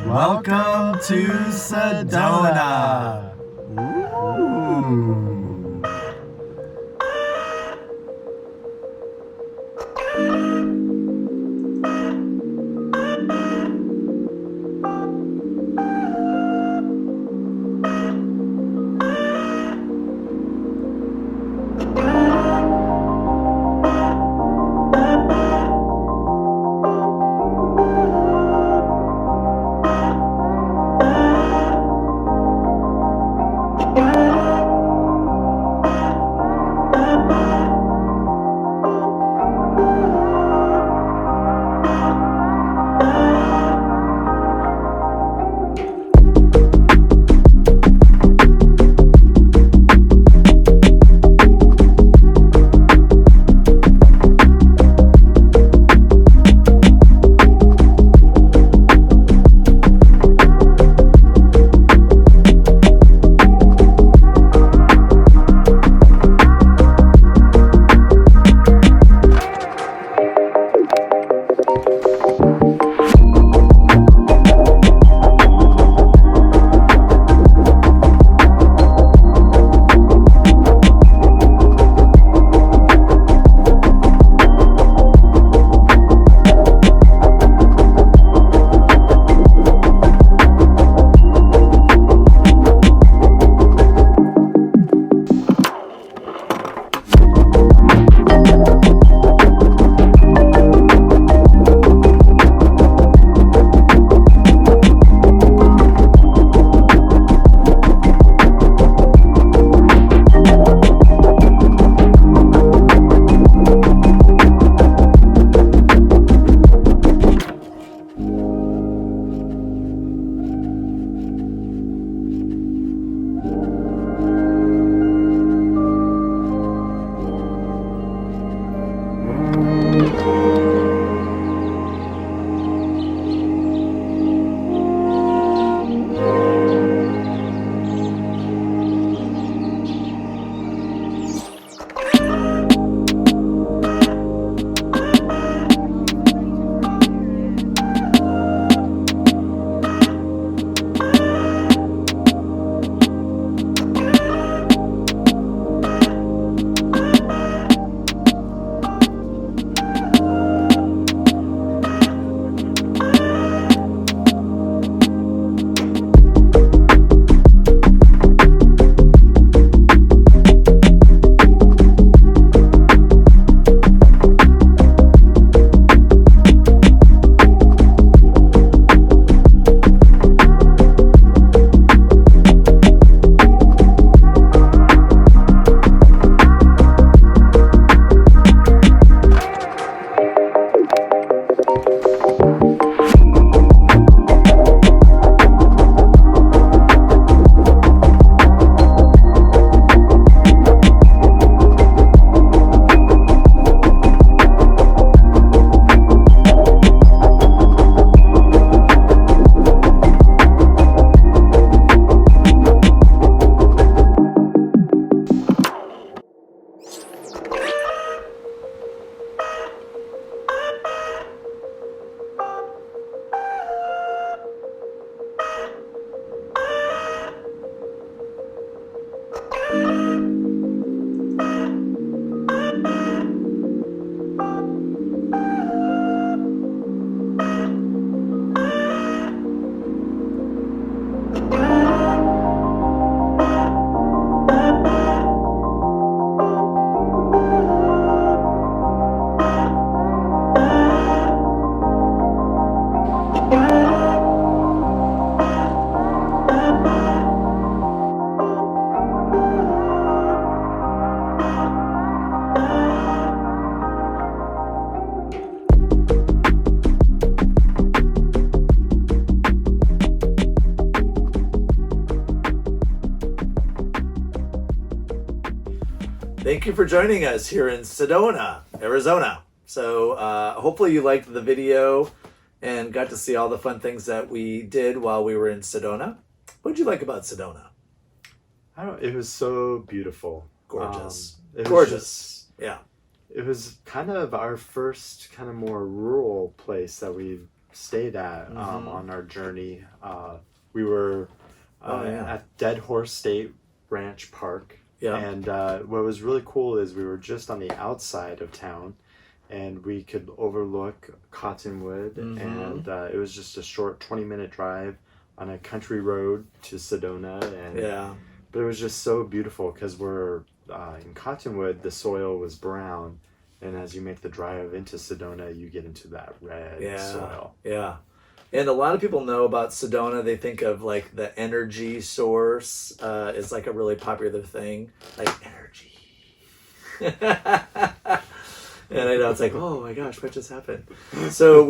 Welcome to Sedona. Ooh. Thank you for joining us here in Sedona, Arizona. So hopefully you liked the video and got to see all the fun things that we did while we were in Sedona. What did you like about Sedona? It was so beautiful. Gorgeous. Yeah. It was kind of our first kind of more rural place that we've stayed at on our journey. We were at Dead Horse State Ranch Park. Yeah. And what was really cool is we were just on the outside of town, and we could overlook Cottonwood, and it was just a short 20-minute drive on a country road to Sedona. And but it was just so beautiful because we're in Cottonwood, the soil was brown, and as you make the drive into Sedona, you get into that red soil. Yeah. And a lot of people know about Sedona. They think of like the energy source is like a really popular thing, like energy. And I know it's like, oh my gosh, what just happened? So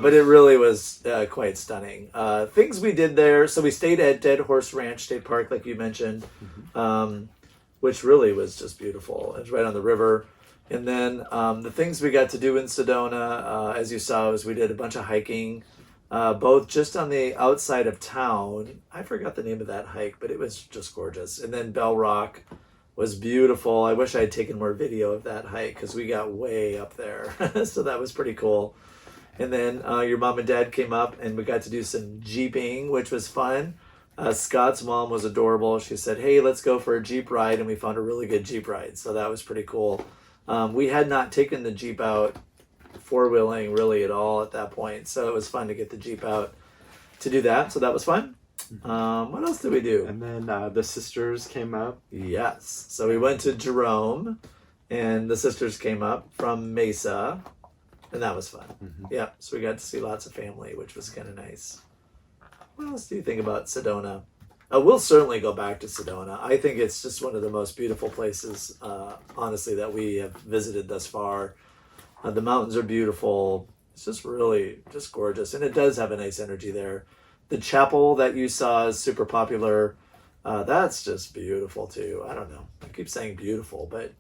but it really was quite stunning. Things we did there. So we stayed at Dead Horse Ranch State Park, like you mentioned, which really was just beautiful. It's right on the river. And then the things we got to do in Sedona, as you saw, is we did a bunch of hiking. Both just on the outside of town. I forgot the name of that hike, but it was just gorgeous. And then Bell Rock was beautiful. I wish I had taken more video of that hike because we got way up there. So that was pretty cool. And then your mom and dad came up and we got to do some jeeping, which was fun. Scott's mom was adorable. She said, hey, let's go for a Jeep ride. And we found a really good Jeep ride. So that was pretty cool. We had not taken the Jeep out four-wheeling really at all at that point, so it was fun to get the Jeep out to do that. So that was fun. What else did we do? And then the sisters came up. Yes, so we went to Jerome, and the sisters came up from Mesa, and that was fun. Yeah, so we got to see lots of family, which was kind of nice. What else do you think about Sedona? We'll certainly go back to Sedona. I think it's just one of the most beautiful places, honestly, that we have visited thus far. The mountains are beautiful. It's just really just gorgeous. And it does have a nice energy there. The chapel that you saw is super popular. That's just beautiful too. I don't know. I keep saying beautiful, but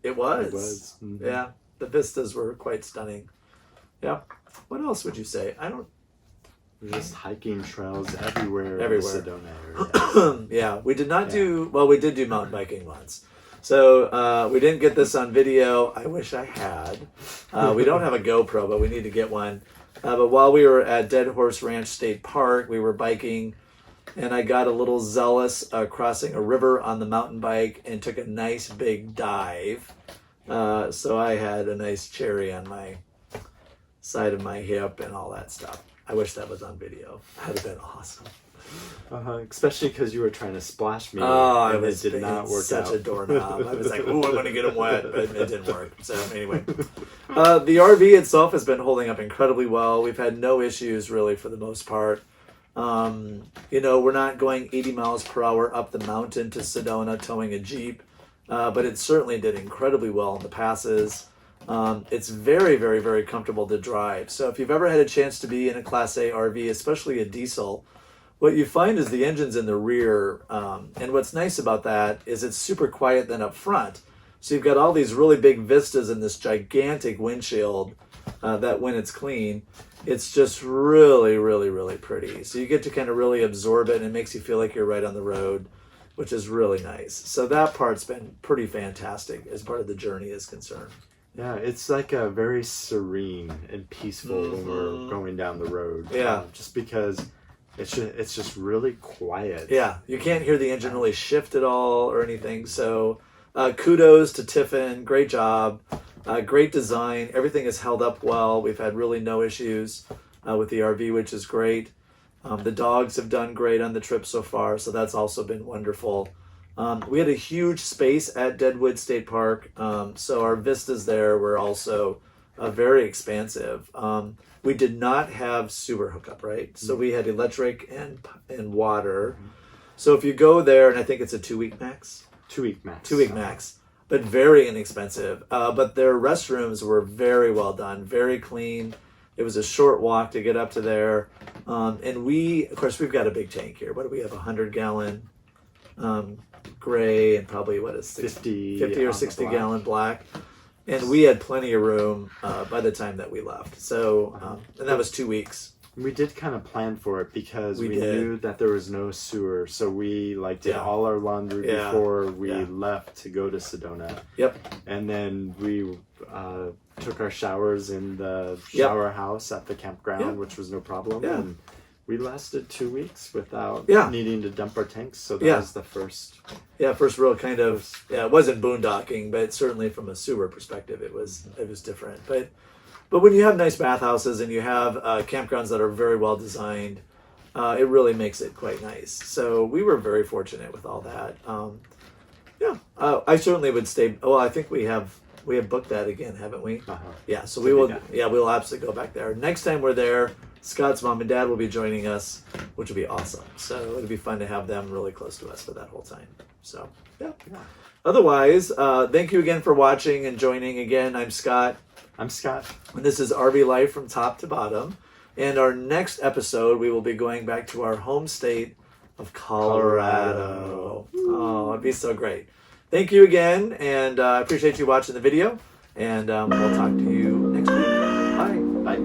it was. It was. Yeah. The vistas were quite stunning. Yeah. What else would you say? There's just hiking trails everywhere. In the Sedona area. Yeah. We did not we did do mountain biking once. So we didn't get this on video. I wish I had. We don't have a GoPro, but we need to get one. But while we were at Dead Horse Ranch State Park, we were biking, and I got a little zealous crossing a river on the mountain bike and took a nice big dive. So I had a nice cherry on my side of my hip and all that stuff. I wish that was on video. That'd have been awesome. Especially because you were trying to splash me. Oh, and it did not work such out. a doorknob. I was like, "Ooh, I'm going to get them wet," but it didn't work. So anyway, the RV itself has been holding up incredibly well. We've had no issues really for the most part. We're not going 80 miles per hour up the mountain to Sedona towing a Jeep, but it certainly did incredibly well in the passes. It's very, very, very comfortable to drive. So if you've ever had a chance to be in a Class A RV, especially a diesel, what you find is the engine's in the rear, and what's nice about that is it's super quiet then up front. So you've got all these really big vistas and this gigantic windshield that when it's clean, it's just really, really, really pretty. So you get to kind of really absorb it, and it makes you feel like you're right on the road, which is really nice. So that part's been pretty fantastic as part of the journey is concerned. Yeah, it's like a very serene and peaceful when we're going down the road. Yeah. Just because it's just really quiet. Yeah, you can't hear the engine really shift at all or anything. So kudos to Tiffin. Great job. Great design. Everything has held up well. We've had really no issues with the RV, which is great. The dogs have done great on the trip so far, so that's also been wonderful. We had a huge space at Deadwood State Park, so our vistas there were also very expansive. We did not have sewer hookup, right? So we had electric and water. So if you go there, and I think it's a 2-week max. 2-week max. 2-week max, but very inexpensive. But their restrooms were very well done, very clean. It was a short walk to get up to there. And of course, we've got a big tank here. What do we have? 100-gallon gray and probably 50 or 60 gallon black. And we had plenty of room by the time that we left. So, and that was 2 weeks. We did kind of plan for it because we knew that there was no sewer. So we did all our laundry before we left to go to Sedona. Yep. And then we took our showers in the Yep. shower house at the campground, Yeah. which was no problem. Yeah. And we lasted 2 weeks without Yeah. needing to dump our tanks. So that Yeah. was the first. Yeah, first real kind of, yeah, it wasn't boondocking, but certainly from a sewer perspective, it was different. But when you have nice bathhouses and you have campgrounds that are very well designed, it really makes it quite nice. So we were very fortunate with all that. I certainly would stay. Well, I think we have booked that again, haven't we? Uh-huh. Yeah, so To we be will. done. Yeah, we'll absolutely go back there. Next time we're there, Scott's mom and dad will be joining us, which will be awesome. So it'll be fun to have them really close to us for that whole time. So yeah. Otherwise, thank you again for watching and joining again. I'm Scott. I'm Scott. And this is RV Life from top to bottom. And our next episode, we will be going back to our home state of Colorado. Oh, it'd be so great. Thank you again, and I appreciate you watching the video. And we'll talk to you next week. Bye. Bye.